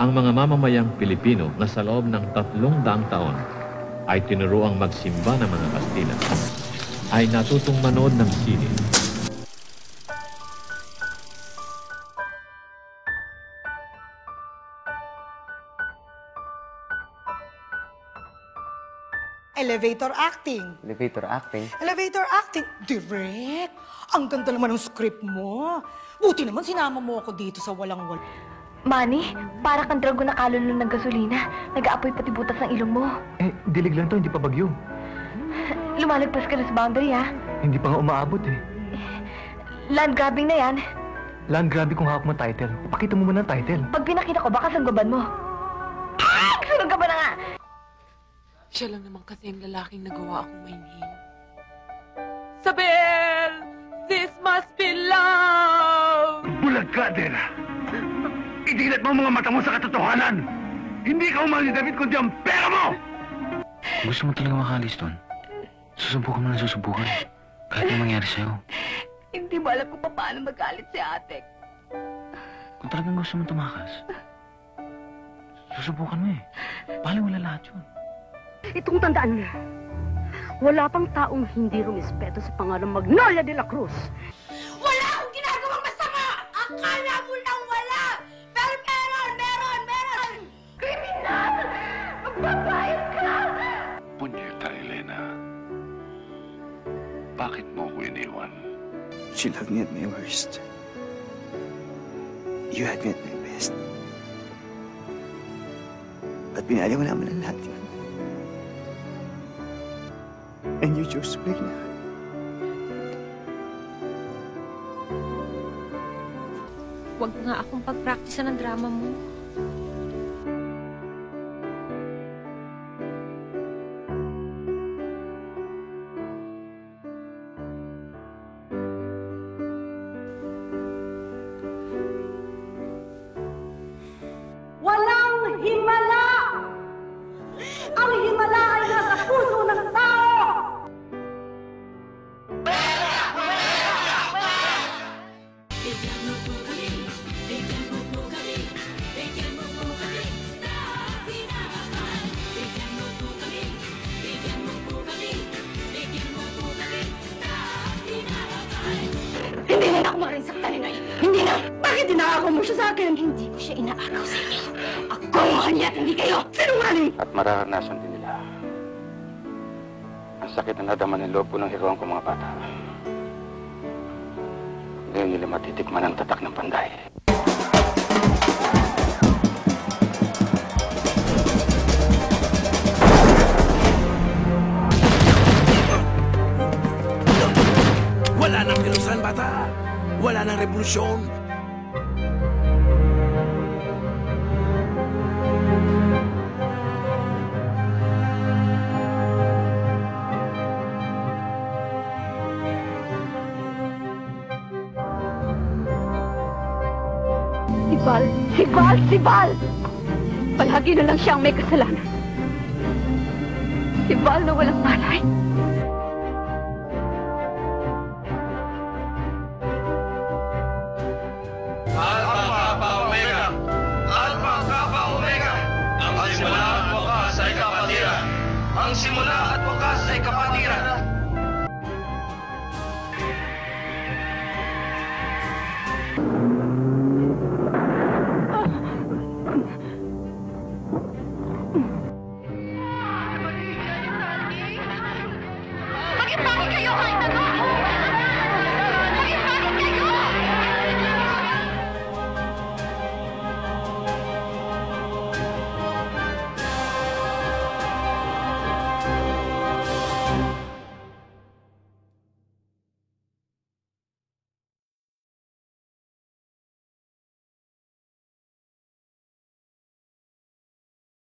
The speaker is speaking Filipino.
Ang mga mamamayang Pilipino na sa loob ng 300 taon ay tinuruang magsimba ng mga Kastila ay natutong manood ng sine. Elevator acting. Elevator acting? Elevator acting. Direk! Ang ganda naman ng script mo. Buti naman sinama mo ako dito sa walang-wala. Manny, para kang drago na kalulong ng gasolina. Nag-aapoy pati butas ng ilong mo. Eh, dilig lang to, hindi pa bagyo. Lumalagpas ka na sa boundary, ha? Hindi pa nga umaabot eh. Land grabbing na yan. Land grabe kung hawak mo title. Pakita mo muna ang title. Pag pinakita ko, baka sanggaban mo. Ah! Sunog ka ba na nga? Siya lang naman kasi yung lalaking nagawa akong mainhin. Sabel! This must be love! Bulag ka, Dela. Idilat mo ang mga mata mo sa katotohanan. Hindi ka umalinamit kundi ang pera mo! Gusto mo talaga makalis doon? Susubukan mo na susubukan. Kahit anong mangyari sa'yo. Hindi mo alam kung paano magalit si ate. Kung talagang gusto mo tumakas, susubukan mo eh. Wala lahat yun. Itong tandaan mo, wala pang taong hindi rumispeto sa pangalang Magnolia de la Cruz. Wala akong ginagawang masama! Akala mo lang wala! Pero meron! Kriminal! Magbabayad ka! Punyeta, Elena. Bakit mo ko iniwan? She loved me at my worst. You had me at my best. At pinali mo naman ang lahat yun. And you chose to break me. Huwag nga akong pag-practice ng drama mo. Walang himala! Ang himala ay nasa puso ng tao! Hindi na ako marinsaktan ni Noy. Hindi na! Bakit inaakaw mo siya sa akin? Hindi ko siya inaakaw sa inyo. Ako ang mahal niya at hindi kayo. Sinungaling! At mararanasan din nila ang sakit na nadama ng loob po ng hiruan ko mga bata. Ngayon nila matitikman ang tatak ng panday. Wala nang kilusan, bata! Wala nang revolusyon! Si Val! Palagi na lang siyang may kasalanan. Si Val na walang malay. Alpha, Kappa, Omega! Alpha, Kappa, Omega! Ang simula at wakas ay kapatiran! Ang simula at wakas ay kapatiran!